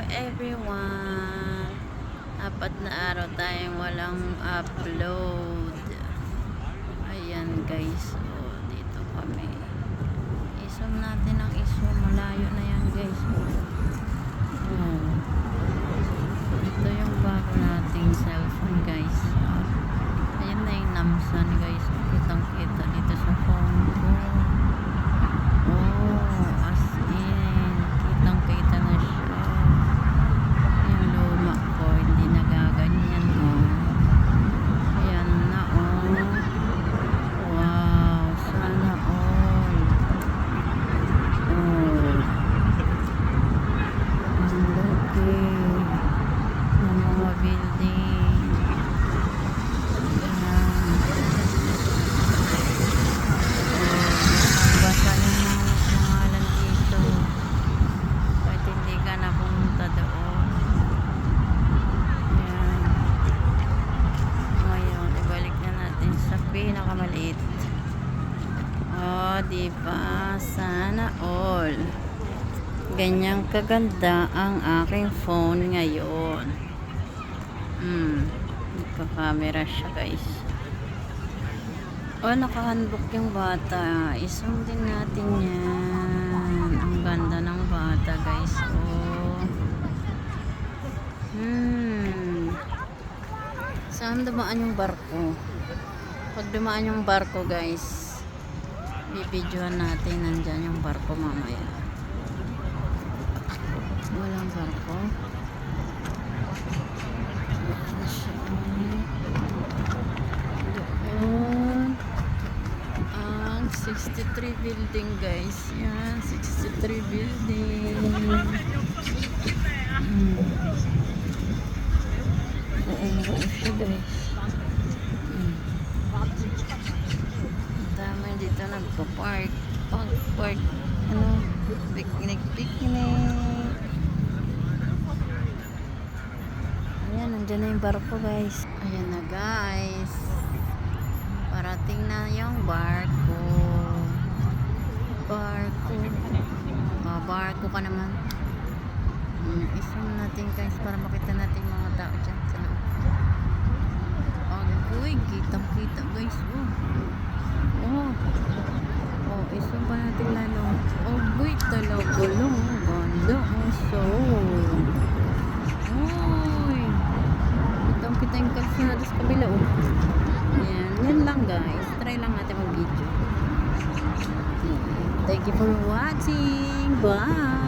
everyone. Apat na araw tayong walang upload. Ayan guys. Oh, dito kami. Isom natin ang isom. Malayo na yan guys. Oh. Ito yung bago nating cellphone guys. Ayan na yung Namsan guys. Kitang kita dito sa phone ko. Oh, as in. Kitang kita na siya. Yung luma ko. Hindi nagaganyan oh. Ayan na oh. Wow. Sana all. Oh. Ang laki ng mga building. Basa ng mga pangalan dito. Kahit hindi ka na pumunta doon. Ayan. Ngayon, ibalik na natin sa pinakamaliit. Oh, diba? Sana all. Ganyang kaganda ang aking phone ngayon. Nagka-camera siya guys. Oh, nakahandbook yung bata. Isum din natin yan. Ang ganda ng bata guys. Oh. Saan dumaan yung barko? Pag dumaan yung barko guys, bibidyohan natin. Nandyan yung barko mamaya. Walang barko. Doon ang 63 building guys. Yan, 63 building. Buo siya guys. Dami dito nagpa-park. Park. Ano? Picnic. Ayan, nandyan na yung barko guys. Ayan na guys. Parating na yung barko. Barko ka naman. Isum natin guys para makita natin mga tao dyan sa loob. Agoy, kitang-kita guys. Oh, isum pa natin lalo. Agoy, talaga lang. Ganda. So, kita yung kalsada sa kabila yan lang guys, try lang natin mag video. Thank you for watching, bye.